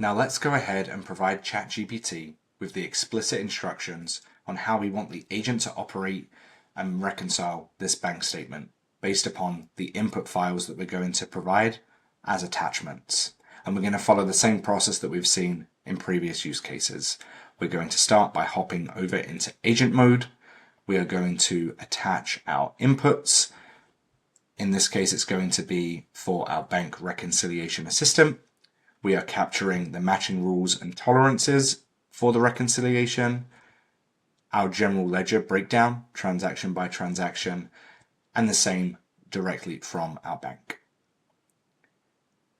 Now let's go ahead and provide ChatGPT with the explicit instructions on how we want the agent to operate and reconcile this bank statement based upon the input files that we're going to provide as attachments. And we're going to follow the same process that we've seen in previous use cases. We're going to start by hopping over into agent mode. We are going to attach our inputs. In this case, it's going to be for our bank reconciliation assistant. We are capturing the matching rules and tolerances for the reconciliation, our general ledger breakdown, transaction by transaction, and the same directly from our bank.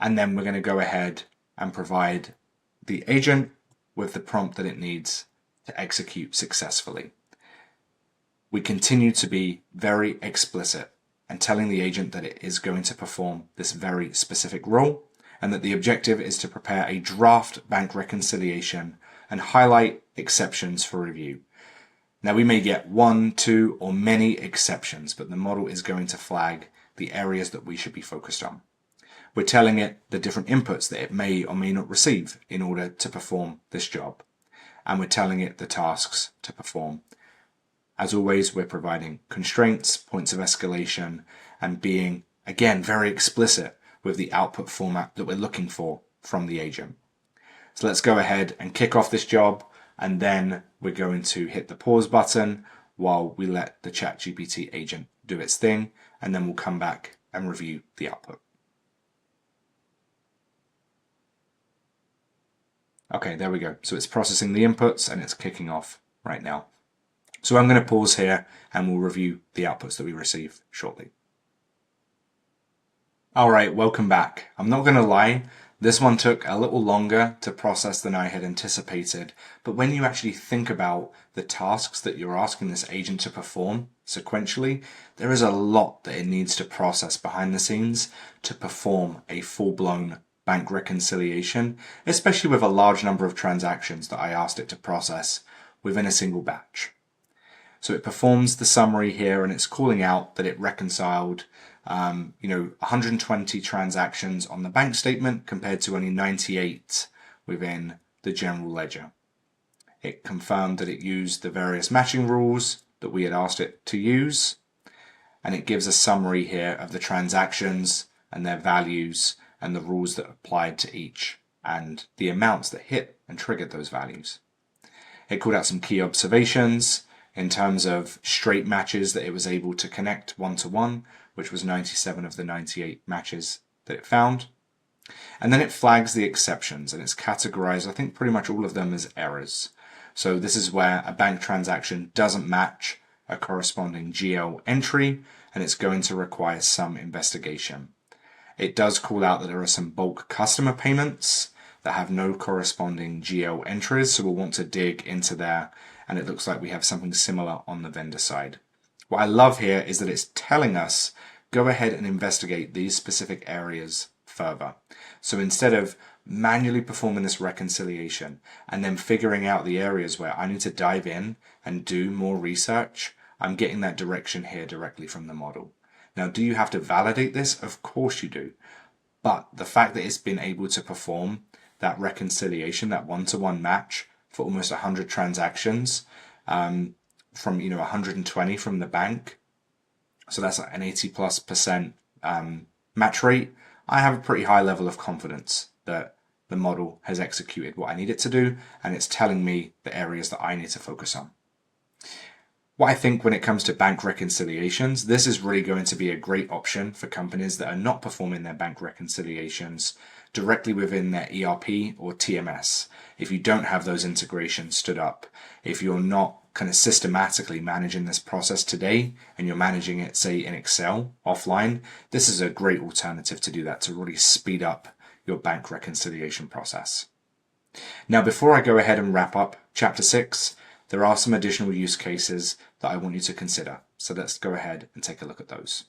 And then we're going to go ahead and provide the agent with the prompt that it needs to execute successfully. We continue to be very explicit and telling the agent that it is going to perform this very specific role, and that the objective is to prepare a draft bank reconciliation and highlight exceptions for review. Now we may get 1, 2, or many exceptions, but the model is going to flag the areas that we should be focused on. We're telling it the different inputs that it may or may not receive in order to perform this job. And we're telling it the tasks to perform. As always, we're providing constraints, points of escalation, and being, again, very explicit with the output format that we're looking for from the agent. So let's go ahead and kick off this job, and then we're going to hit the pause button while we let the ChatGPT agent do its thing, and then we'll come back and review the output. Okay, there we go. So it's processing the inputs and it's kicking off right now. So I'm going to pause here and we'll review the outputs that we receive shortly. All right, welcome back. I'm not going to lie, this one took a little longer to process than I had anticipated. But when you actually think about the tasks that you're asking this agent to perform sequentially, there is a lot that it needs to process behind the scenes to perform a full-blown bank reconciliation, especially with a large number of transactions that I asked it to process within a single batch. So it performs the summary here and it's calling out that it reconciled 120 transactions on the bank statement compared to only 98 within the general ledger. It confirmed that it used the various matching rules that we had asked it to use, and it gives a summary here of the transactions and their values and the rules that applied to each and the amounts that hit and triggered those values. It called out some key observations in terms of straight matches that it was able to connect one-to-one, which was 97 of the 98 matches that it found. And then it flags the exceptions, and it's categorized, I think, pretty much all of them as errors. So this is where a bank transaction doesn't match a corresponding GL entry, and it's going to require some investigation. It does call out that there are some bulk customer payments that have no corresponding GL entries, so we'll want to dig into there, and it looks like we have something similar on the vendor side. What I love here is that it's telling us, go ahead and investigate these specific areas further. So instead of manually performing this reconciliation and then figuring out the areas where I need to dive in and do more research, I'm getting that direction here directly from the model. Now, do you have to validate this? Of course you do. But the fact that it's been able to perform that reconciliation, that one-to-one match for almost 100 transactions, from 120 from the bank, so that's an 80+% match rate, I have a pretty high level of confidence that the model has executed what I need it to do, and it's telling me the areas that I need to focus on. What I think when it comes to bank reconciliations, this is really going to be a great option for companies that are not performing their bank reconciliations directly within their ERP or TMS. If you don't have those integrations stood up, if you're not kind of systematically managing this process today and you're managing it, say, in Excel offline, this is a great alternative to do that, to really speed up your bank reconciliation process. Now, before I go ahead and wrap up Chapter 6, there are some additional use cases that I want you to consider. So let's go ahead and take a look at those.